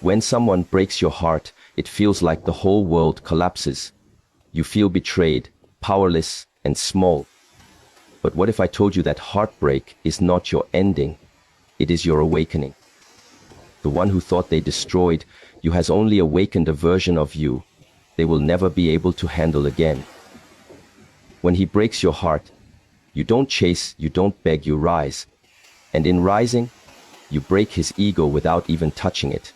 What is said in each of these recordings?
When someone breaks your heart, it feels like the whole world collapses. You feel betrayed, powerless, and small. But what if I told you that heartbreak is not your ending? It is your awakening. The one who thought they destroyed you has only awakened a version of you they will never be able to handle again. When he breaks your heart, you don't chase, you don't beg, you rise. And in rising, you break his ego without even touching it.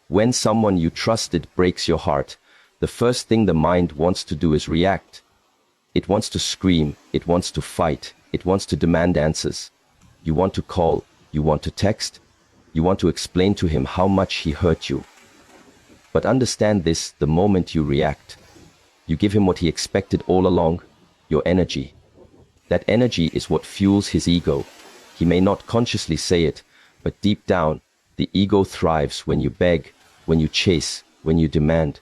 When someone you trusted breaks your heart, the first thing the mind wants to do is react. It wants to scream, it wants to fight, it wants to demand answers. You want to call, you want to text, you want to explain to him how much he hurt you. But understand this: the moment you react, you give him what he expected all along, your energy. That energy is what fuels his ego. He may not consciously say it, but deep down, the ego thrives when you beg, when you chase, when you demand.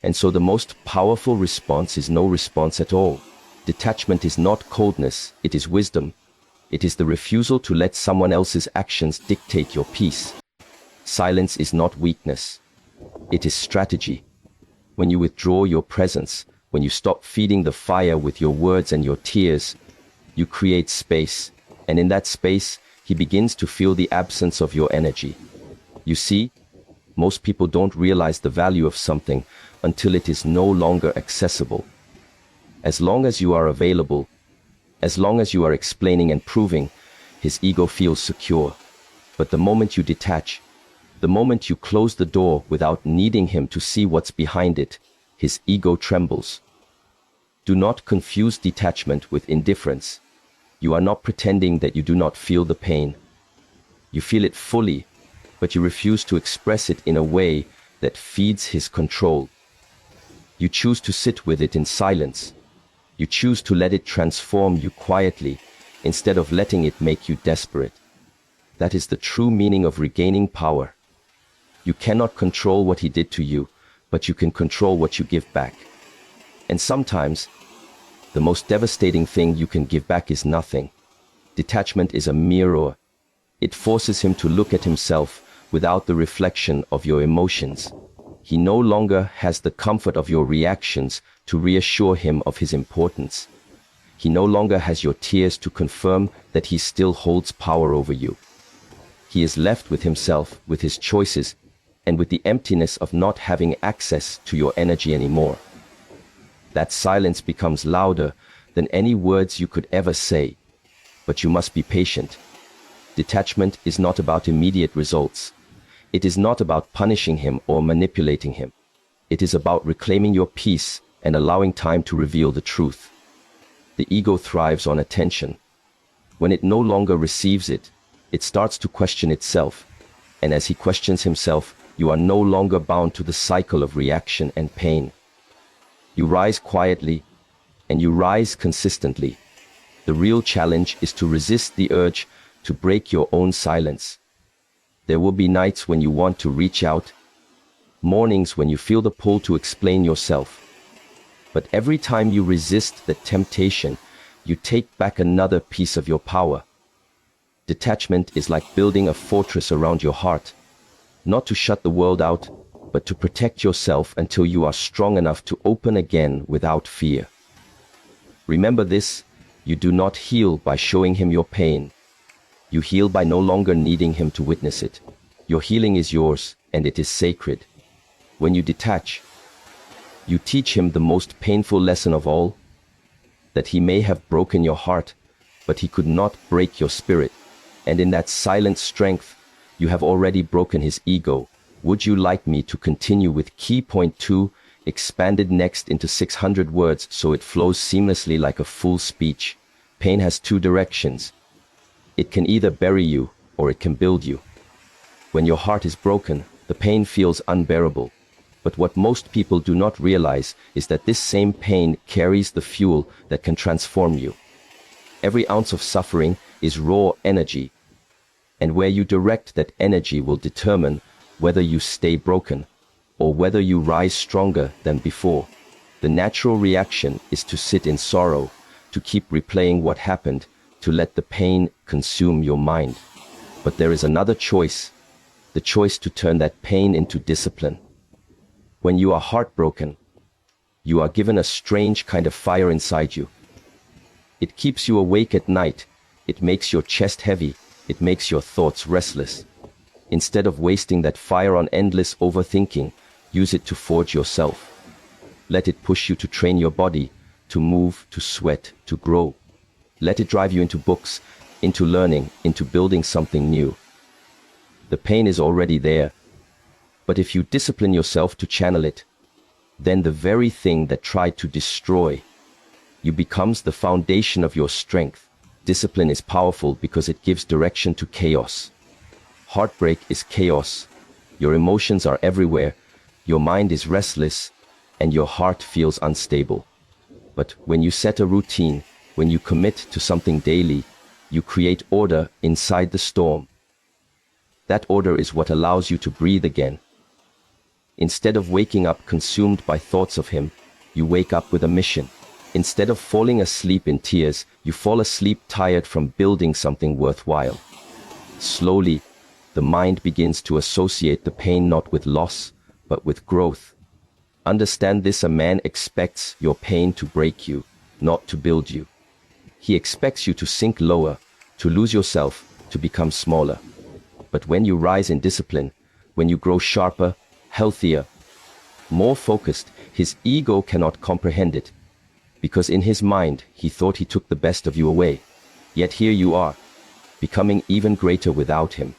And so the most powerful response is no response at all. Detachment is not coldness, it is wisdom. It is the refusal to let someone else's actions dictate your peace. Silence is not weakness. It is strategy. When you withdraw your presence, when you stop feeding the fire with your words and your tears, you create space. And in that space, he begins to feel the absence of your energy. You see, most people don't realize the value of something until it is no longer accessible. As long as you are available, as long as you are explaining and proving, his ego feels secure. But the moment you detach, the moment you close the door without needing him to see what's behind it, his ego trembles. Do not confuse detachment with indifference. You are not pretending that you do not feel the pain. You feel it fully, but you refuse to express it in a way that feeds his control. You choose to sit with it in silence. You choose to let it transform you quietly, instead of letting it make you desperate. That is the true meaning of regaining power. You cannot control what he did to you, but you can control what you give back. And sometimes, the most devastating thing you can give back is nothing. Detachment is a mirror. It forces him to look at himself without the reflection of your emotions. He no longer has the comfort of your reactions to reassure him of his importance. He no longer has your tears to confirm that he still holds power over you. He is left with himself, with his choices, and with the emptiness of not having access to your energy anymore. That silence becomes louder than any words you could ever say. But you must be patient. Detachment is not about immediate results. It is not about punishing him or manipulating him. It is about reclaiming your peace and allowing time to reveal the truth. The ego thrives on attention. When it no longer receives it, it starts to question itself. And as he questions himself, you are no longer bound to the cycle of reaction and pain. You rise quietly, and you rise consistently. The real challenge is to resist the urge to break your own silence. There will be nights when you want to reach out, mornings when you feel the pull to explain yourself. But every time you resist the temptation, you take back another piece of your power. Detachment is like building a fortress around your heart, not to shut the world out, but to protect yourself until you are strong enough to open again without fear. Remember this: you do not heal by showing him your pain. You heal by no longer needing him to witness it. Your healing is yours, and it is sacred. When you detach, you teach him the most painful lesson of all, that he may have broken your heart, but he could not break your spirit. And in that silent strength, you have already broken his ego. Would you like me to continue with key point 2, expanded next into 600 words so it flows seamlessly like a full speech? Pain has two directions. It can either bury you or it can build you. When your heart is broken, the pain feels unbearable. But what most people do not realize is that this same pain carries the fuel that can transform you. Every ounce of suffering is raw energy, and where you direct that energy will determine whether you stay broken or whether you rise stronger than before. The natural reaction is to sit in sorrow, to keep replaying what happened, to let the pain consume your mind. But there is another choice. the choice to turn that pain into discipline. When you are heartbroken, you are given a strange kind of fire inside you. It keeps you awake at night. It makes your chest heavy. It makes your thoughts restless. Instead of wasting that fire on endless overthinking, use it to forge yourself. Let it push you to train your body, to move, to sweat, to grow. Let it drive you into books, into learning, into building something new. The pain is already there, but if you discipline yourself to channel it, then the very thing that tried to destroy you becomes the foundation of your strength. Discipline is powerful because it gives direction to chaos. Heartbreak is chaos. Your emotions are everywhere, your mind is restless, and your heart feels unstable. But when you set a routine, when you commit to something daily, you create order inside the storm. That order is what allows you to breathe again. Instead of waking up consumed by thoughts of him, you wake up with a mission. Instead of falling asleep in tears, you fall asleep tired from building something worthwhile. Slowly, the mind begins to associate the pain not with loss, but with growth. Understand this: a man expects your pain to break you, not to build you. He expects you to sink lower, to lose yourself, to become smaller. But when you rise in discipline, when you grow sharper, healthier, more focused, his ego cannot comprehend it. Because in his mind, he thought he took the best of you away. Yet here you are, becoming even greater without him.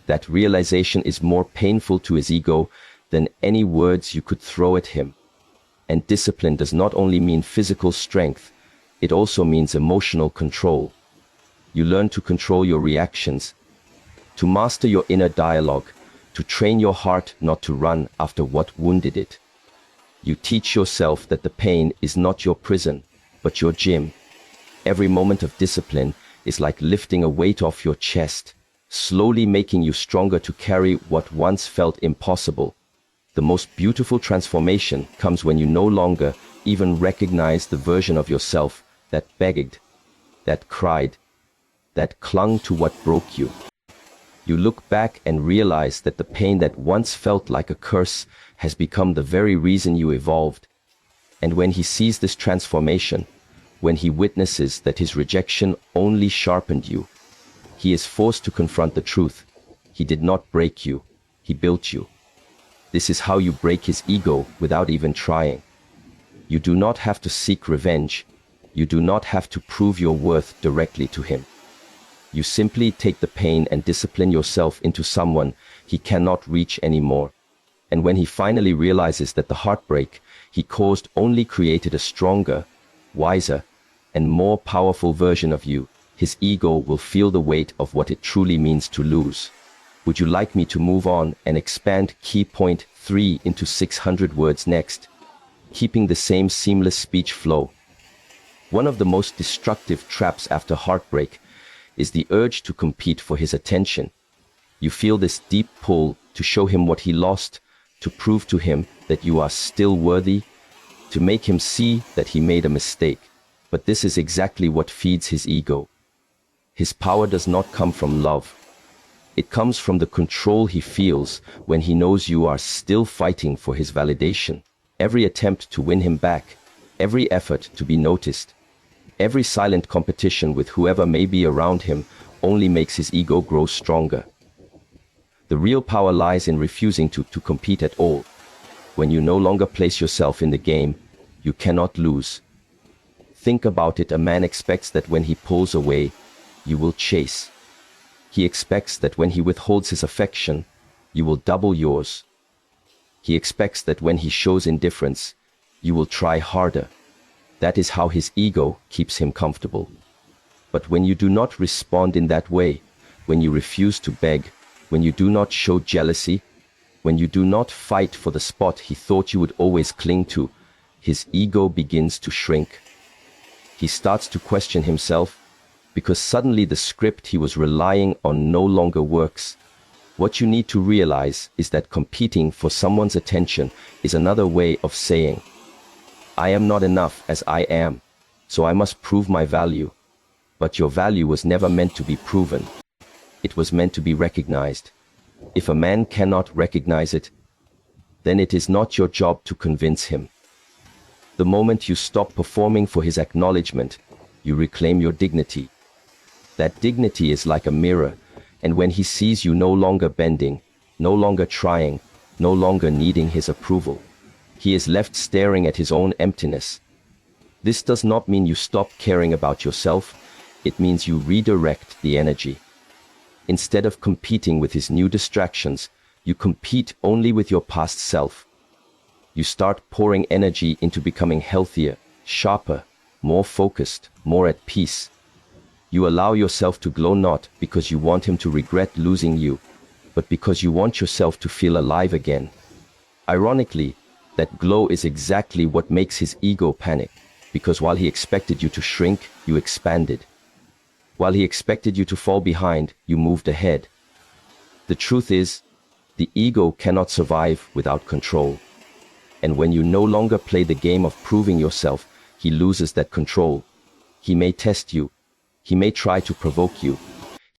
That realization is more painful to his ego than any words you could throw at him. And discipline does not only mean physical strength, it also means emotional control. You learn to control your reactions, to master your inner dialogue, to train your heart not to run after what wounded it. You teach yourself that the pain is not your prison, but your gym. Every moment of discipline is like lifting a weight off your chest, slowly making you stronger to carry what once felt impossible. The most beautiful transformation comes when you no longer even recognize the version of yourself that begged, that cried, that clung to what broke you. You look back and realize that the pain that once felt like a curse has become the very reason you evolved. And when he sees this transformation, when he witnesses that his rejection only sharpened you, he is forced to confront the truth. He did not break you, he built you. This is how you break his ego without even trying. You do not have to seek revenge. You do not have to prove your worth directly to him. You simply take the pain and discipline yourself into someone he cannot reach anymore. And when he finally realizes that the heartbreak he caused only created a stronger, wiser, and more powerful version of you, his ego will feel the weight of what it truly means to lose. Would you like me to move on and expand key point 3 into 600 words next, keeping the same seamless speech flow? One of the most destructive traps after heartbreak is the urge to compete for his attention. You feel this deep pull to show him what he lost, to prove to him that you are still worthy, to make him see that he made a mistake. But this is exactly what feeds his ego. His power does not come from love. It comes from the control he feels when he knows you are still fighting for his validation. Every attempt to win him back, every effort to be noticed, every silent competition with whoever may be around him only makes his ego grow stronger. The real power lies in refusing to compete at all. When you no longer place yourself in the game, you cannot lose. Think about it: a man expects that when he pulls away, you will chase. He expects that when he withholds his affection, you will double yours. He expects that when he shows indifference, you will try harder. That is how his ego keeps him comfortable. But when you do not respond in that way, when you refuse to beg, when you do not show jealousy, when you do not fight for the spot he thought you would always cling to, his ego begins to shrink. He starts to question himself, because suddenly the script he was relying on no longer works. What you need to realize is that competing for someone's attention is another way of saying, I am not enough as I am, so I must prove my value. But your value was never meant to be proven. It was meant to be recognized. If a man cannot recognize it, then it is not your job to convince him. The moment you stop performing for his acknowledgement, you reclaim your dignity. That dignity is like a mirror, and when he sees you no longer bending, no longer trying, no longer needing his approval, he is left staring at his own emptiness. This does not mean you stop caring about yourself, it means you redirect the energy. Instead of competing with his new distractions, you compete only with your past self. You start pouring energy into becoming healthier, sharper, more focused, more at peace. You allow yourself to glow not because you want him to regret losing you, but because you want yourself to feel alive again. Ironically, that glow is exactly what makes his ego panic, because while he expected you to shrink, you expanded. While he expected you to fall behind, you moved ahead. The truth is, the ego cannot survive without control. And when you no longer play the game of proving yourself, he loses that control. He may test you. He may try to provoke you.